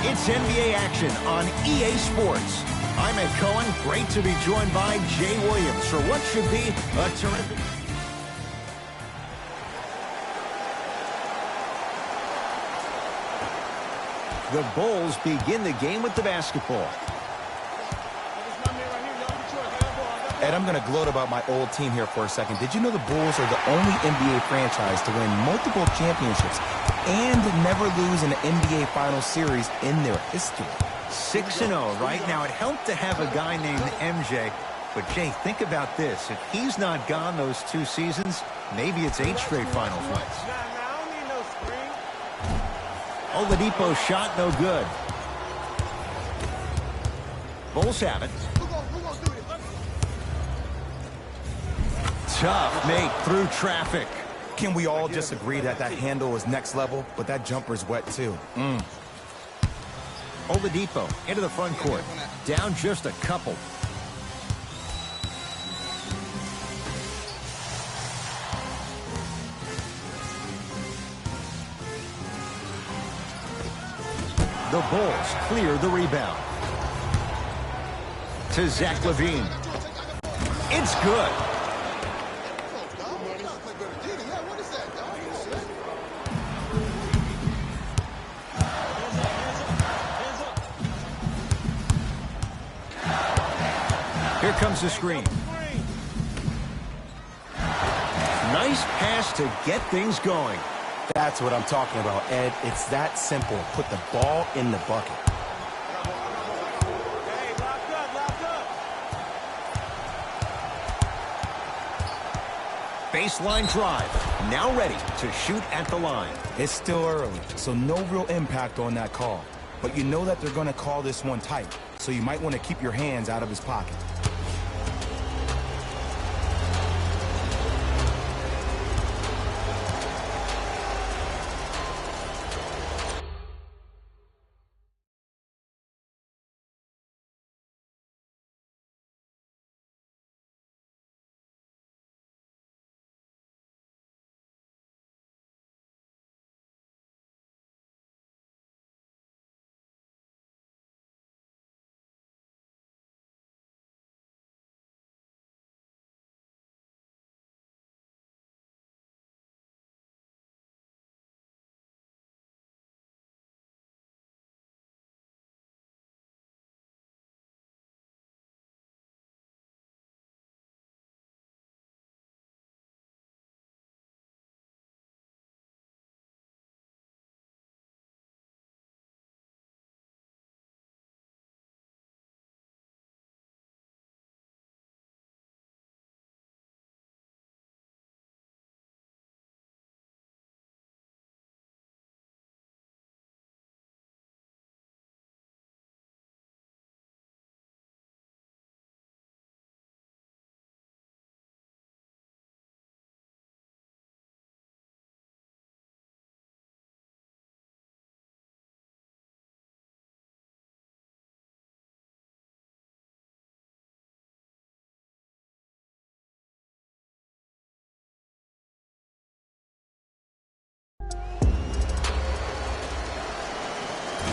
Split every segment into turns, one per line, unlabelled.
It's NBA action on EA Sports. I'm Ed Cohen. Great to be joined by Jay Williams for what should be a terrific... The Bulls begin the game with the basketball.
Ed, I'm going to gloat about my old team here for a second. Did you know the Bulls are the only NBA franchise to win multiple championships and never lose an NBA Finals series in their history?
6-0 right now. It helped to have a guy named MJ. But, Jay, think about this. If he's not gone those 2 seasons, maybe it's 8 straight Finals wins. Oladipo's shot no good. Bulls have it. Tough make through traffic.
Can we all just agree that that handle is next level, but that jumper's wet too?
Oladipo into the front court. Down just a couple. The Bulls clear the rebound. To Zach LaVine. It's good. Here comes the screen. Nice pass to get things going.
That's what I'm talking about, Ed. It's that simple. Put the ball in the bucket.
Baseline drive. Now ready to shoot at the line.
It's still early, so no real impact on that call. But you know that they're going to call this one tight, so you might want to keep your hands out of his pocket.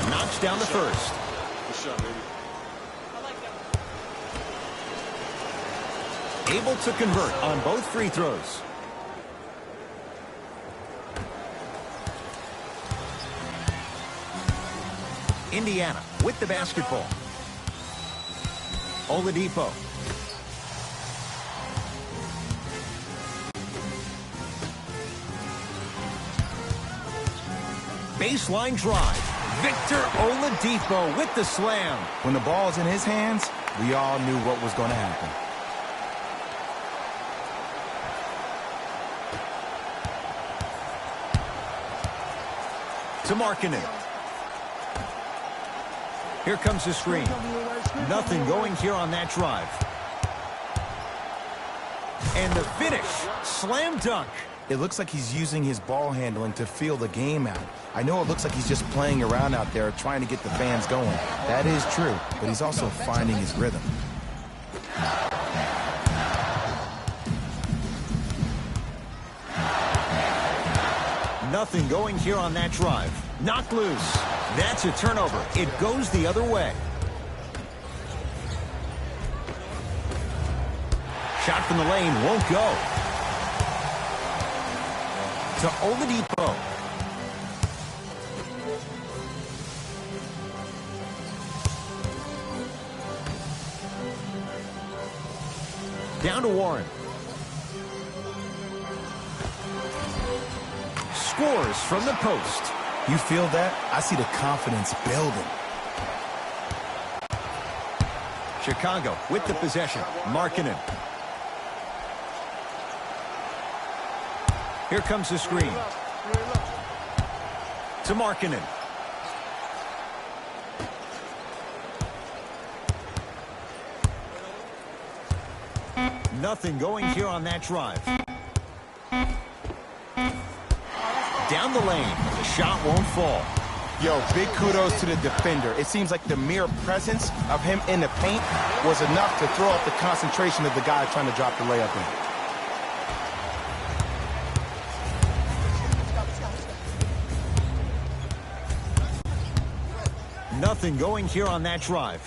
Knocks down the first.
Good shot, baby.
Able to convert on both free throws. Indiana with the basketball. Oladipo. Baseline drive. Victor Oladipo with the slam.
When the ball's in his hands, we all knew what was going to happen.
To Markkanen. Here comes the screen. Nothing going here on that drive. And the finish. Slam dunk.
It looks like he's using his ball handling to feel the game out. I know it looks like he's just playing around out there trying to get the fans going. That is true, but he's also finding his rhythm.
Nothing going here on that drive. Knocked loose. That's a turnover. It goes the other way. Shot from the lane won't go. To Oladipo. Down to Warren. Scores from the post.
You feel that? I see the confidence building.
Chicago with the possession. Markkanen. Here comes the screen. To Markkanen. Nothing going here on that drive. Down the lane. The shot won't fall.
Yo, big kudos to the defender. It seems like the mere presence of him in the paint was enough to throw off the concentration of the guy trying to drop the layup in.
Nothing going here on that drive.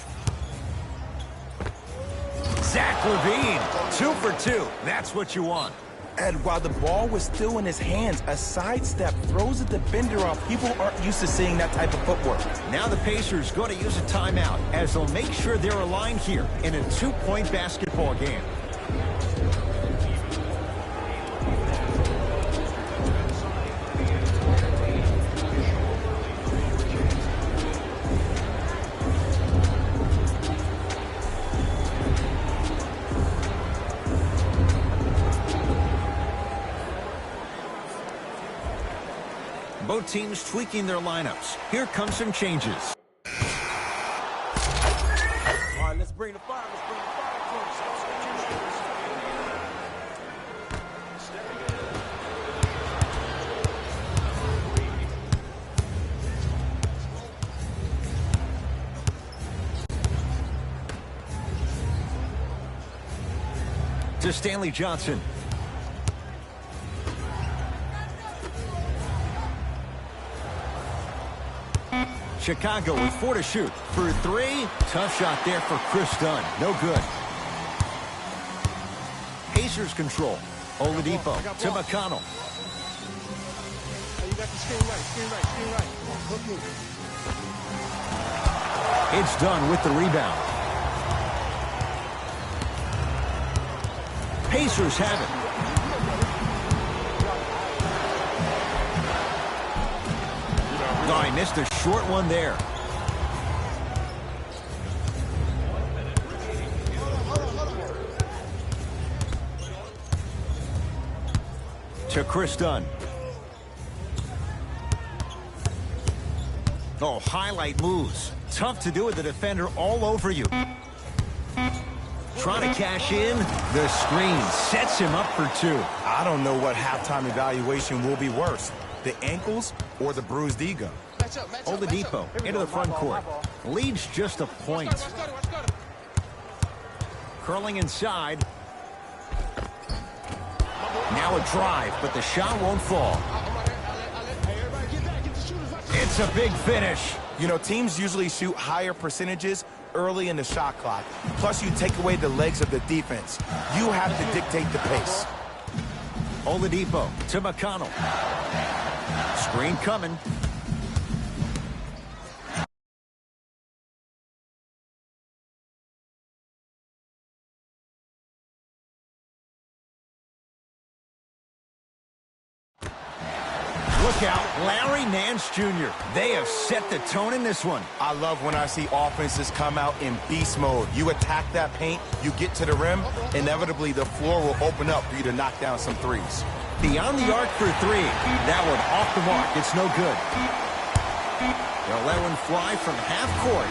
Zach LaVine, 2 for 2. That's what you want.
And while the ball was still in his hands, a sidestep throws the defender off. People aren't used to seeing that type of footwork.
Now the Pacers going to use a timeout as they'll make sure they're aligned here in a 2-point basketball game. Both teams tweaking their lineups. Here comes some changes.
All right, let's bring the fire. Let's bring the fire
to Stanley Johnson. Chicago with 4 to shoot. For 3, tough shot there for Chris Dunn. No good. Pacers control. Oladipo to McConnell.
You got the screen right, screen right, screen right. Look me.
It's Dunn with the rebound. Pacers have it. Oh, I missed a short one there. To Chris Dunn. Oh, highlight moves. Tough to do with the defender all over you. Trying to cash in. The screen sets him up for 2.
I don't know what halftime evaluation will be worse, the ankles or the bruised ego.
Oladipo into the front court. Leads just a point. Curling inside. Now a drive, but the shot won't fall. It's a big finish.
You know, teams usually shoot higher percentages early in the shot clock. Plus, you take away the legs of the defense. You have to dictate the pace.
Oladipo to McConnell. Screen coming. Look out, Larry Nance Jr. They have set the tone in this one.
I love when I see offenses come out in beast mode. You attack that paint, you get to the rim, inevitably the floor will open up for you to knock down some threes.
Beyond the arc for 3. That one off the mark. It's no good. They'll let one fly from half court.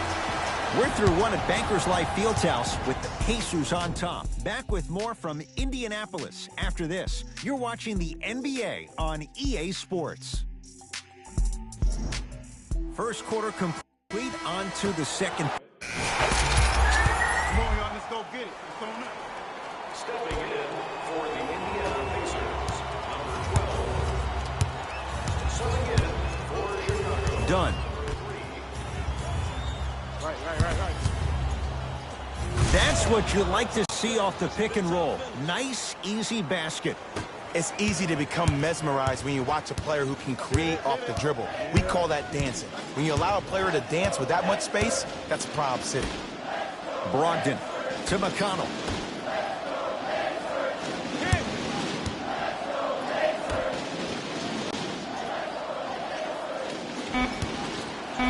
We're through one at Bankers Life Fieldhouse with the Pacers on top. Back with more from Indianapolis after this. You're watching the NBA on EA Sports. First quarter complete, on to the second.
Come on, y'all, let's go get it. Let's go now.
Stepping in for the Indiana Pacers, number 12. Subbing in for Chicago.
Done. what you like to see off the pick and roll. Nice, easy basket.
It's easy to become mesmerized when you watch a player who can create off the dribble. We call that dancing. When you allow a player to dance with that much space, that's Prob City.
Brogdon to McConnell.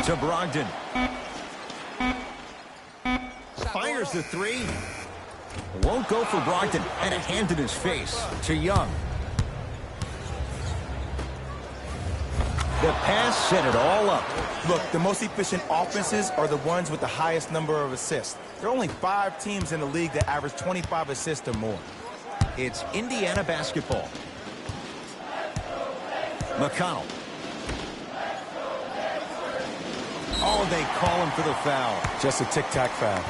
To Brogdon. Fires the three. Won't go for Brogdon, and a hand in his face to Young. The pass set it all up.
Look, the most efficient offenses are the ones with the highest number of assists. There are only 5 teams in the league that average 25 assists or more.
It's Indiana basketball. McConnell. Oh, they call him for the foul.
Just a tic-tac foul.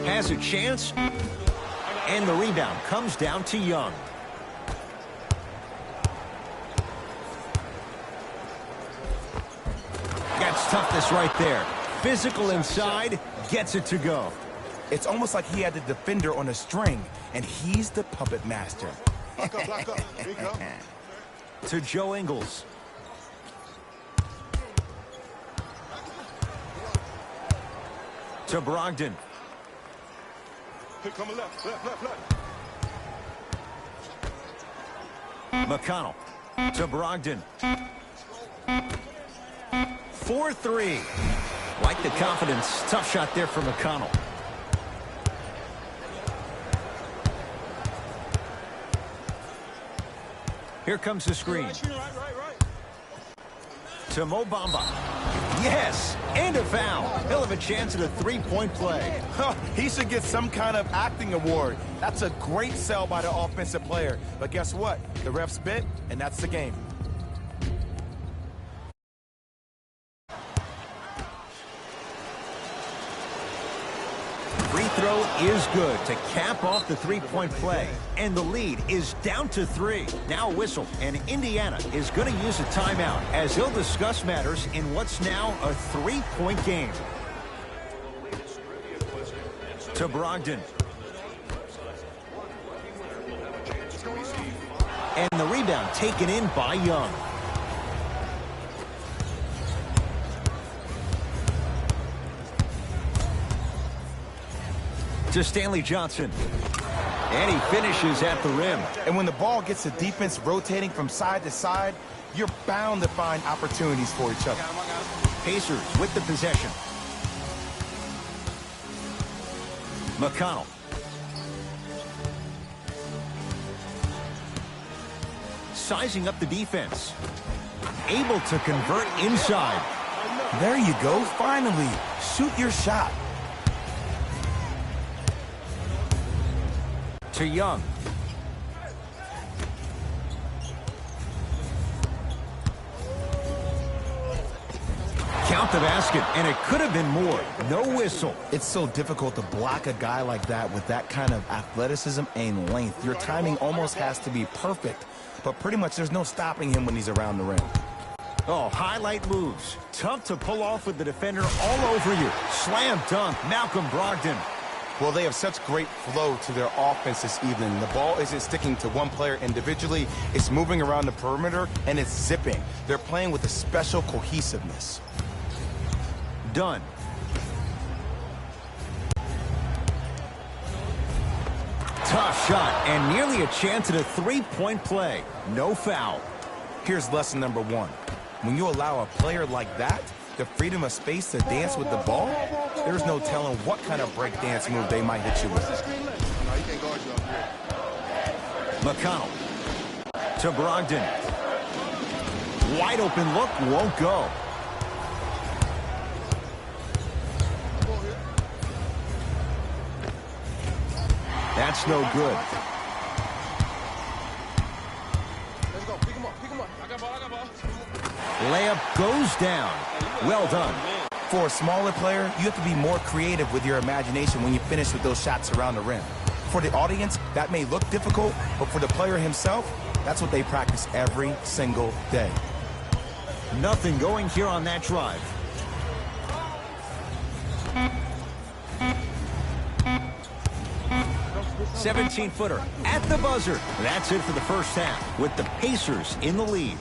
Has a chance, and the rebound comes down to Young. That's toughness right there. Physical inside, gets it to go.
It's almost like he had the defender on a string, and he's the puppet master.
Block up. Here you go.
To Joe Ingles. To Brogdon.
Here come a left.
McConnell to Brogdon. 4-3. Like the confidence. Tough shot there for McConnell. Here comes the screen.
Right.
To Mo Bamba. Yes, and a foul. He'll have a chance at a three-point play.
He should get some kind of acting award. That's a great sell by the offensive player. But guess what? The refs bit, and that's the game.
Free throw is good to cap off the three-point play. And the lead is down to 3. Now a whistle, and Indiana is going to use a timeout as they'll discuss matters in what's now a 3-point game. To Brogdon. And the rebound taken in by Young. To Stanley Johnson. And he finishes at the rim.
And when the ball gets the defense rotating from side to side, you're bound to find opportunities for each other.
Pacers with the possession. McConnell. Sizing up the defense. Able to convert inside.
There you go, finally. Shoot your shot.
To Young. Count the basket, and it could have been more. No whistle.
It's so difficult to block a guy like that with that kind of athleticism and length. Your timing almost has to be perfect, but pretty much there's no stopping him when he's around the rim.
Oh, highlight moves. Tough to pull off with the defender all over you. Slam dunk, Malcolm Brogdon.
Well, they have such great flow to their offense this evening. The ball isn't sticking to one player individually. It's moving around the perimeter, and it's zipping. They're playing with a special cohesiveness.
Done. Tough shot, and nearly a chance at a three-point play. No foul.
Here's lesson number 1. When you allow a player like that the freedom of space to dance with the ball, there's no telling what kind of break dance move they might hit you with.
McConnell to Brogdon. Wide open look, won't go. That's no good.
Let's go. Pick him up. I got ball.
Layup goes down. Well done.
For a smaller player, you have to be more creative with your imagination when you finish with those shots around the rim. For the audience, that may look difficult, but for the player himself, that's what they practice every single day.
Nothing going here on that drive. "17-footer at the buzzer." That's it for the first half, with the Pacers in the lead.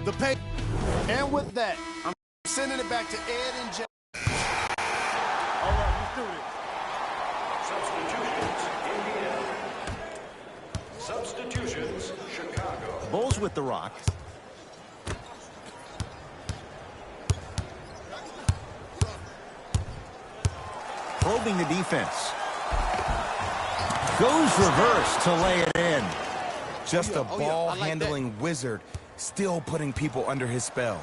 The pay. And with that, I'm sending it back to Ed and Jeff.
All right, let's do this.
Substitutions, Indiana. Substitutions, Chicago.
Bulls with the rock. Probing the defense. Goes reverse to lay it in.
Just a
I like
ball-handling wizard, still putting people under his spell.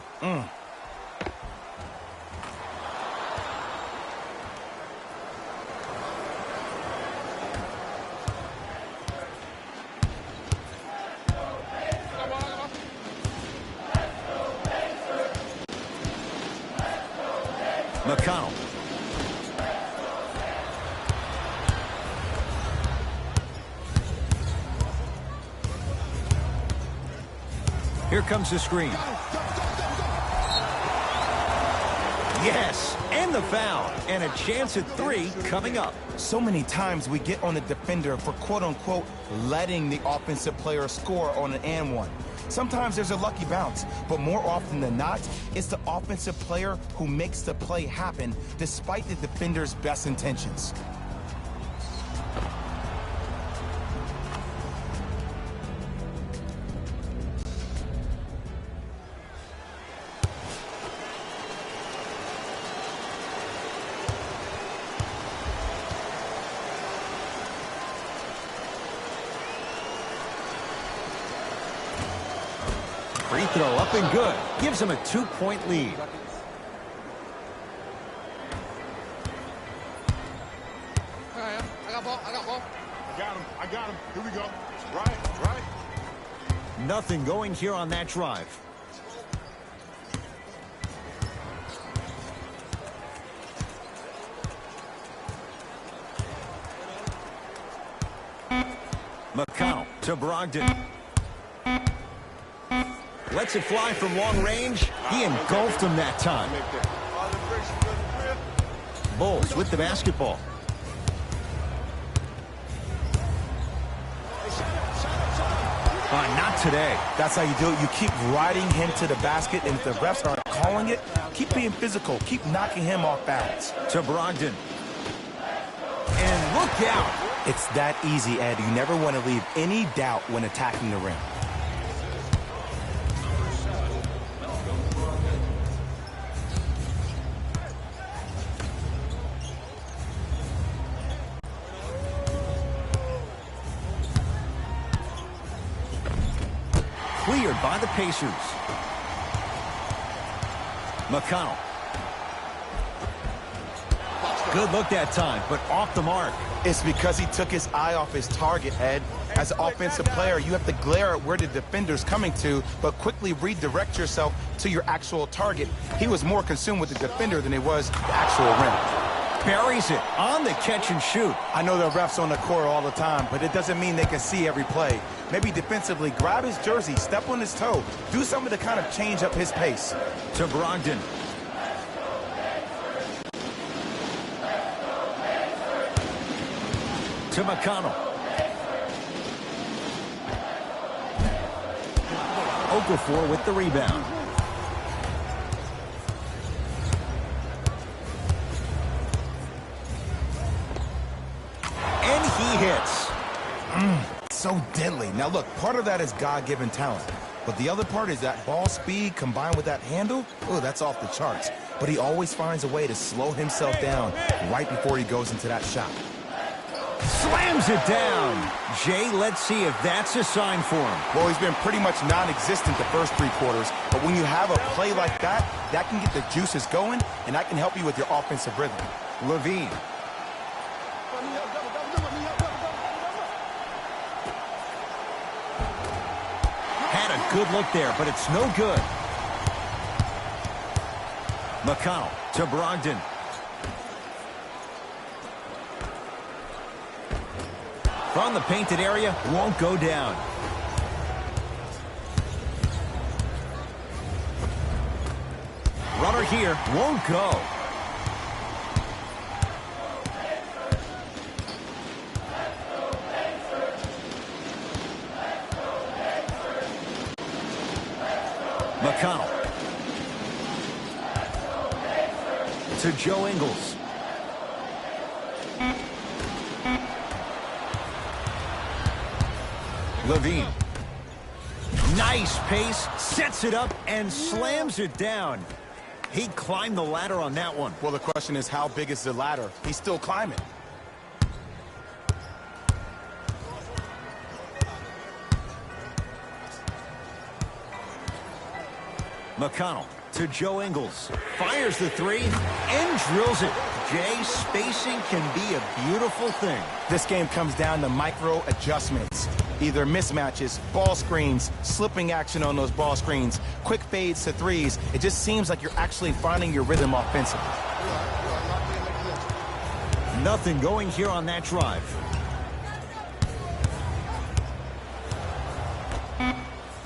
McConnell. Here comes the screen. Yes, and the foul. And a chance at 3 coming up.
So many times we get on the defender for quote-unquote letting the offensive player score on an and one. Sometimes there's a lucky bounce, but more often than not, it's the offensive player who makes the play happen despite the defender's best intentions.
Free throw up and good. Gives him a 2-point lead.
I got ball.
I got him. Here we go. Right.
Nothing going here on that drive. McConnell to Brogdon. Lets it fly from long range. He engulfed him that time. Bulls with the basketball. Not today.
That's how you do it. You keep riding him to the basket, and if the refs aren't calling it, keep being physical. Keep knocking him off balance.
To Brogdon. And look out.
It's that easy, Ed. You never want to leave any doubt when attacking the rim.
Cleared by the Pacers. McConnell. Good look that time, but off the mark.
It's because he took his eye off his target, Ed. As an offensive player, you have to glare at where the defender's coming to, but quickly redirect yourself to your actual target. He was more consumed with the defender than he was the actual rim.
Buries it on the catch and shoot.
I know the refs on the court all the time, but it doesn't mean they can see every play. Maybe defensively, grab his jersey, step on his toe, do something to kind of change up his pace.
To Brogdon. To McConnell. Okafor with the rebound. And he hits.
So deadly. Now look, part of that is God-given talent, but the other part is that ball speed combined with that handle. Oh, that's off the charts. But he always finds a way to slow himself down right before he goes into that shot.
Slams it down. Jay, let's see if that's a sign for him.
Well, he's been pretty much non-existent the first 3 quarters, but when you have a play like that, that can get the juices going, and that can help you with your offensive rhythm.
Levine. Had a good look there, but it's no good. McConnell to Brogdon. From the painted area, won't go down. Runner here, won't go. McConnell. To Joe Ingles. Levine. Nice pace, sets it up, and slams it down. He climbed the ladder on that one.
Well, the question is, how big is the ladder? He's still climbing.
McConnell to Joe Ingles. Fires the 3 and drills it. Jay, spacing can be a beautiful thing.
This game comes down to micro adjustments. Either mismatches, ball screens, slipping action on those ball screens, quick fades to 3s. It just seems like you're actually finding your rhythm offensively.
Nothing going here on that drive.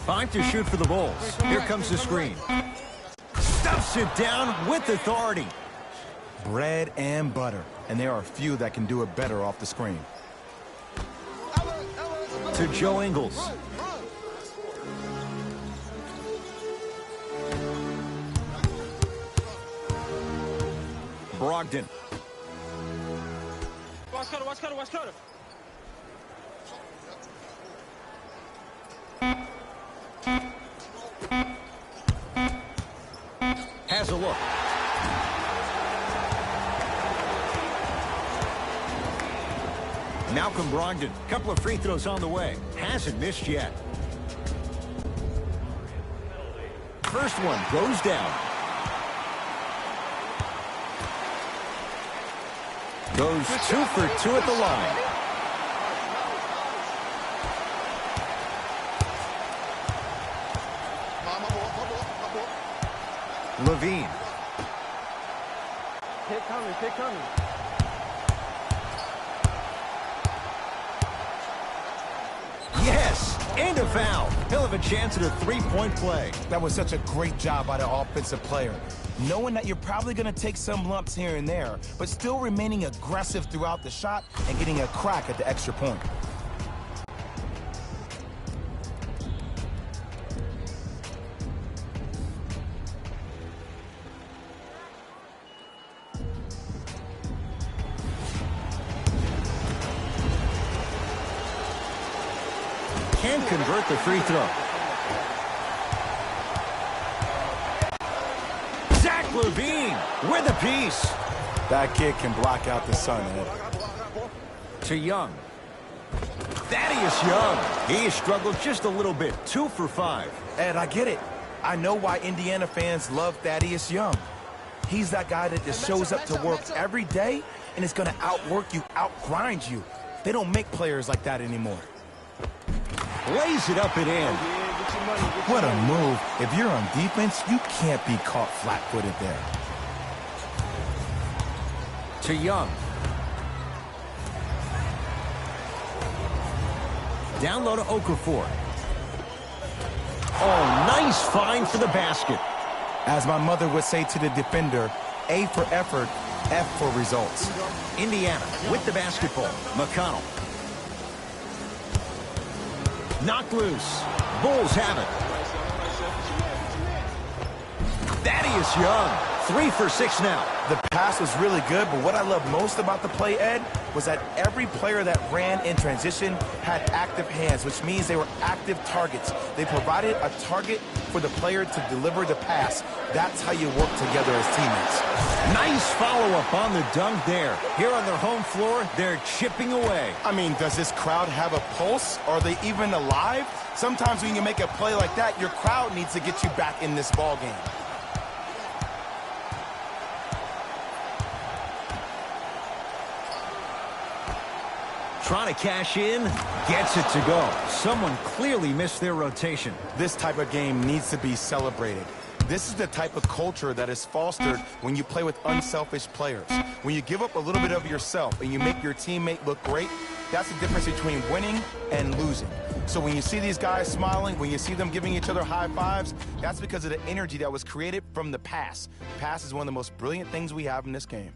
Five to shoot for the Bulls. Here comes the screen. Stuffs it down with authority.
Bread and butter. And there are few that can do it better off the screen.
To Joe Ingles. Brogdon.
Watch cutter, watch cutter, watch cutter.
Has a look. Malcolm Brogdon, couple of free throws on the way. Hasn't missed yet. First one goes down. Goes 2 for 2 at the line. Levine.
Hit coming, hit coming.
Yes, and a foul. He'll have a chance at a 3-point play.
That was such a great job by the offensive player. Knowing that you're probably going to take some lumps here and there, but still remaining aggressive throughout the shot and getting a crack at the extra point.
Can't convert the free throw. Zach Levine with a piece.
That kid can block out the sun, Ed.
To Young. Thaddeus Young. He has struggled just a little bit. 2 for 5.
Ed, I get it. I know why Indiana fans love Thaddeus Young. He's that guy that just shows up to work every day and is going to outwork you, outgrind you. They don't make players like that anymore.
Lays it up and in.
What a move. If you're on defense, you can't be caught flat-footed there.
To Young. Down low to Okafor. Oh, nice find for the basket.
As my mother would say to the defender, A for effort, F for results.
Indiana with the basketball. McConnell. Knocked loose. Bulls have it. Thaddeus Young. 3 for 6 now.
The pass was really good, but what I love most about the play, Ed, was that every player that ran in transition had active hands, which means they were active targets. They provided a target for the player to deliver the pass. That's how you work together as teammates.
Nice Nice follow-up on the dunk there. Here on their home floor, they're chipping away.
I mean, does this crowd have a pulse? Are they even alive? Sometimes when you make a play like that, your crowd needs to get you back in this ball game.
Trying to cash in, gets it to go. Someone clearly missed their rotation.
This type of game needs to be celebrated. This is the type of culture that is fostered when you play with unselfish players. When you give up a little bit of yourself and you make your teammate look great, that's the difference between winning and losing. So when you see these guys smiling, when you see them giving each other high fives, that's because of the energy that was created from the pass. Pass is one of the most brilliant things we have in this game.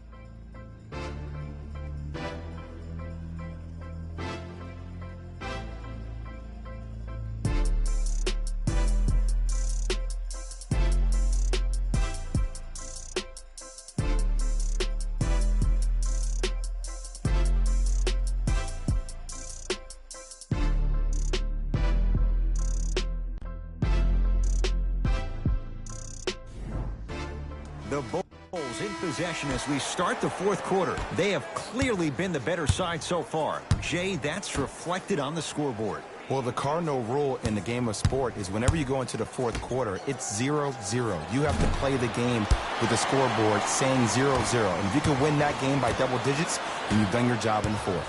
The Bulls in possession as we start the fourth quarter. They have clearly been the better side so far. Jay, that's reflected on the scoreboard.
Well, the cardinal rule in the game of sport is whenever you go into the fourth quarter, it's 0-0. You have to play the game with the scoreboard saying 0-0. And if you can win that game by double digits, then you've done your job in the fourth.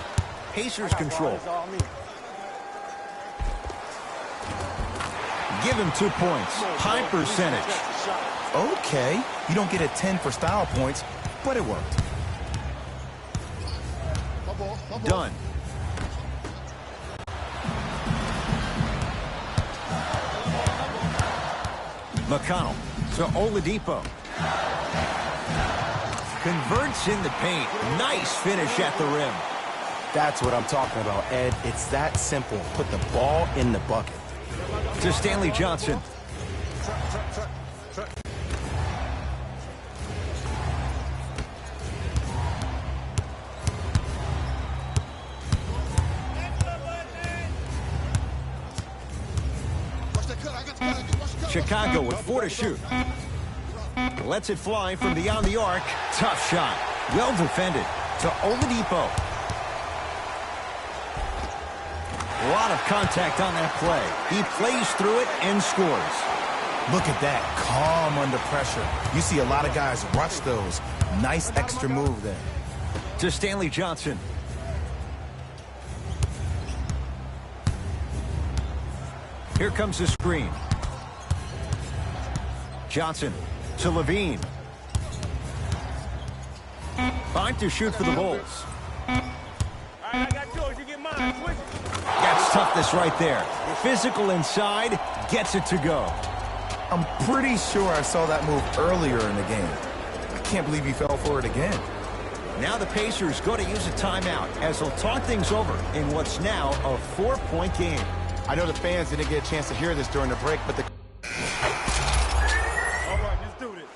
Pacers control. Give him 2 points. High percentage.
Okay, you don't get a 10 for style points, but it worked.
Done. McConnell to Oladipo. Converts in the paint. Nice finish at the rim.
That's what I'm talking about, Ed. It's that simple. Put the ball in the bucket.
To Stanley Johnson. Chicago with 4 to shoot. Lets it fly from beyond the arc. Tough shot. Well defended. To Oladipo. A lot of contact on that play. He plays through it and scores.
Look at that. Calm under pressure. You see a lot of guys rush those. Nice extra move there.
To Stanley Johnson. Here comes the screen. Johnson to Levine. 5 to shoot for the Bulls.
I got yours. You get mine. Quick.
That's toughness right there. Physical inside, gets it to go.
I'm pretty sure I saw that move earlier in the game. I can't believe he fell for it again.
Now the Pacers go to use a timeout as they'll talk things over in what's now a 4-point game.
I know the fans didn't get a chance to hear this during the break, but the
All right, let's do this.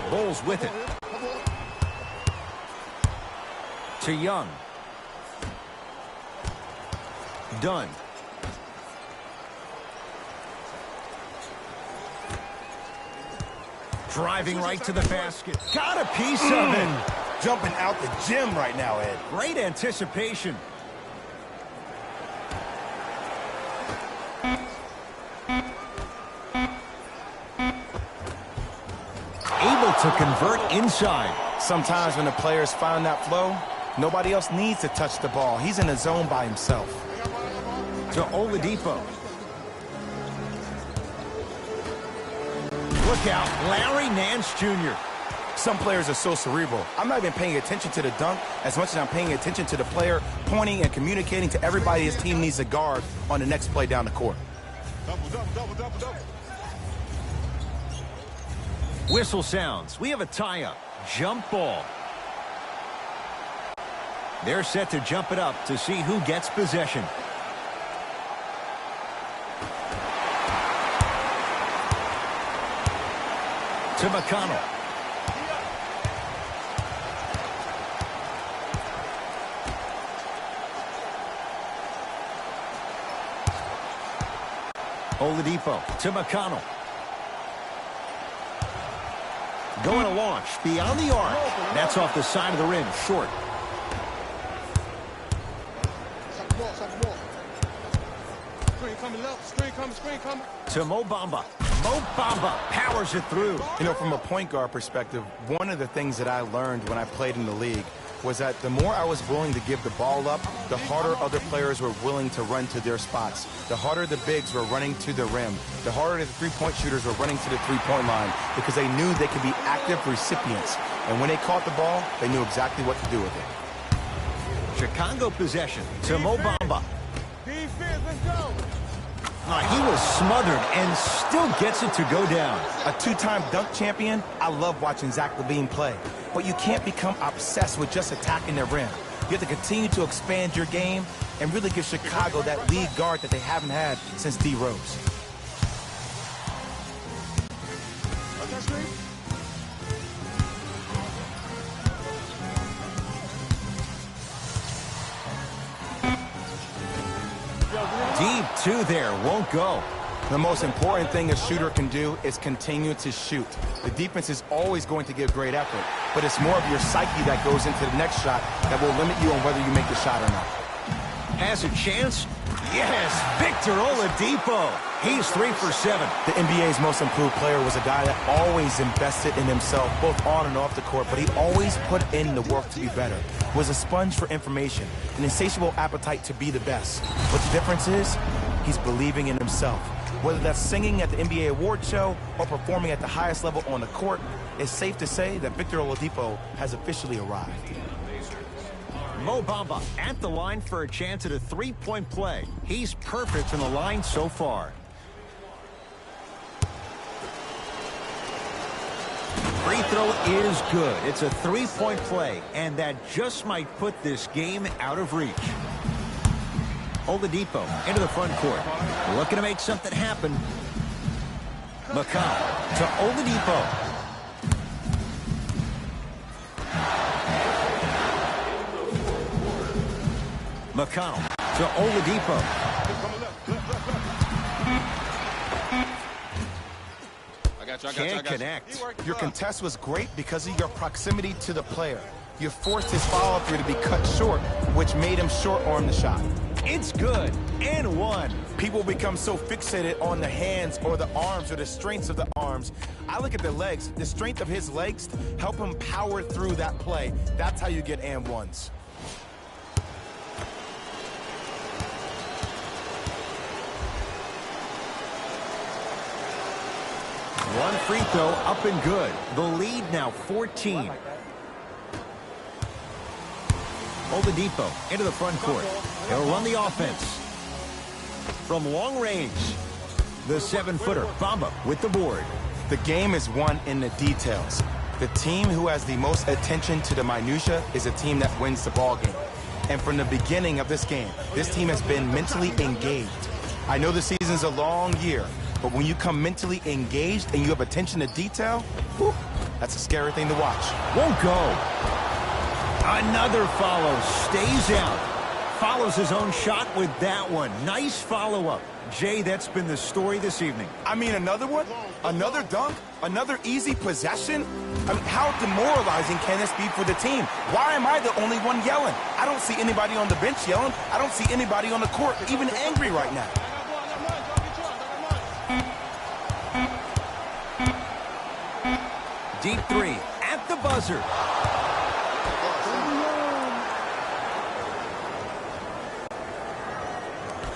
Bulls with it. To Young. Dunn. Driving right to the basket. Got a piece of it.
jumping out the gym right now, Ed.
Great anticipation. Able to convert inside.
Sometimes when the players find that flow, nobody else needs to touch the ball. He's in a zone by himself.
To Oladipo. Look out, Larry Nance Jr.
Some players are so cerebral. I'm not even paying attention to the dunk as much as I'm paying attention to the player pointing and communicating to everybody his team needs to guard on the next play down the court.
Double.
Whistle sounds. We have a tie-up. Jump ball. They're set to jump it up to see who gets possession. To McConnell. Oladipo to McConnell. Going to launch beyond the arc. That's off the side of the rim, short.
Screen coming left, screen coming.
To Mo Bamba. Mo Bamba powers it through.
You know, from a point guard perspective, one of the things that I learned when I played in the league was that the more I was willing to give the ball up, the harder other players were willing to run to their spots. The harder the bigs were running to the rim. The harder the three-point shooters were running to the three-point line because they knew they could be active recipients. And when they caught the ball, they knew exactly what to do with it.
Chicago possession to Mo Bamba.
Defense, let's go.
He was smothered and still gets it to go down.
A two-time dunk champion, I love watching Zach LaVine play. But you can't become obsessed with just attacking the rim. You have to continue to expand your game and really give Chicago that lead guard that they haven't had since D. Rose.
Deep two there, won't go.
The most important thing a shooter can do is continue to shoot. The defense is always going to give great effort, but it's more of your psyche that goes into the next shot that will limit you on whether you make the shot or not.
Has a chance? Yes, Victor Oladipo. He's 3 for 7.
The NBA's most improved player was a guy that always invested in himself, both on and off the court, but he always put in the work to be better. Was a sponge for information, an insatiable appetite to be the best. But the difference is, he's believing in himself. Whether that's singing at the NBA award show or performing at the highest level on the court, it's safe to say that Victor Oladipo has officially arrived.
Mo Bamba at the line for a chance at a three-point play. He's perfect from the line so far. Free throw is good. It's a three-point play, and that just might put this game out of reach. Oladipo into the front court. Looking to make something happen. McConnell to Oladipo. McConnell to Oladipo. Can't connect.
Your contest was great because of your proximity to the player. You forced his follow-through to be cut short, which made him short-arm the shot.
It's good, and one.
People become so fixated on the hands or the arms or the strengths of the arms. I look at the legs. The strength of his legs help him power through that play. That's how you get and ones.
One free throw up and good. The lead now 14. Oladipo into the front court. He'll run the offense. From long range, the 7-footer, Bamba with the board.
The game is won in the details. The team who has the most attention to the minutia is a team that wins the ball game. And from the beginning of this game, this team has been mentally engaged. I know the season's a long year, but when you come mentally engaged and you have attention to detail, whew, that's a scary thing to watch.
Won't go. Another follow. Stays out. Follows his own shot with that one. Nice follow-up. Jay, that's been the story this evening.
I mean, another one? Another dunk? Another easy possession? I mean, how demoralizing can this be for the team? Why am I the only one yelling? I don't see anybody on the bench yelling. I don't see anybody on the court even angry right now.
Deep three at the buzzer.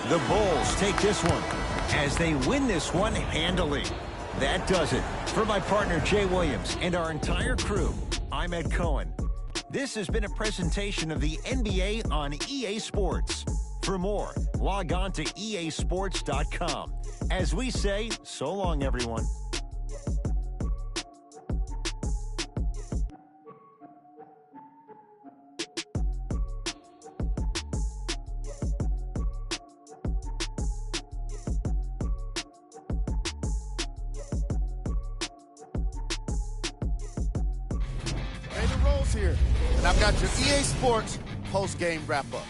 The Bulls take this one as they win this one handily. That does it. For my partner Jay Williams and our entire crew, I'm Ed Cohen. This has been a presentation of the NBA on EA Sports. For more, log on to easports.com. As we say, so long, everyone.
Here, and I've got your EA Sports post-game wrap-up.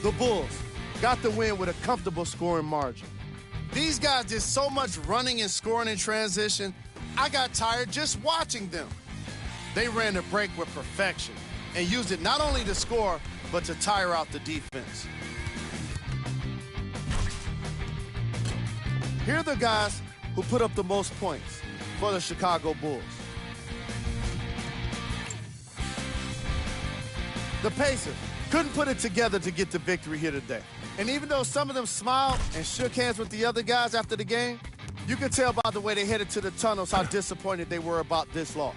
The Bulls got the win with a comfortable scoring margin. These guys did so much running and scoring in transition, I got tired just watching them. They ran the break with perfection and used it not only to score, but to tire out the defense. Here are the guys who put up the most points for the Chicago Bulls. The Pacers couldn't put it together to get the victory here today. And even though some of them smiled and shook hands with the other guys after the game, you could tell by the way they headed to the tunnels how disappointed they were about this loss.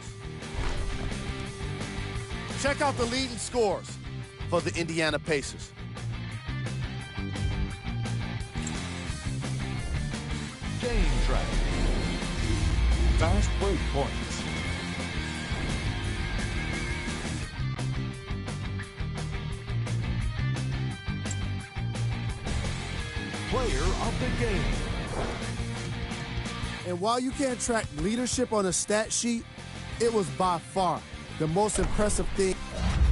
Check out the leading scores for the Indiana Pacers.
Game track. Fast break points. Player of the game.
And while you can't track leadership on a stat sheet, it was by far the most impressive thing.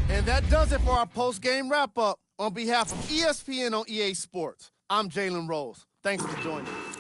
And that does it for our post-game wrap-up. On behalf of ESPN on EA Sports, I'm Jalen Rose. Thanks for joining us.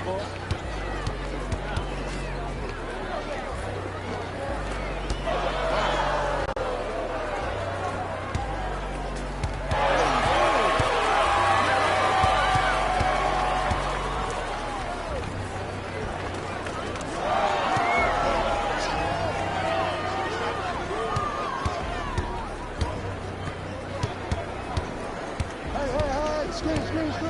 got ball. Screen.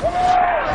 that.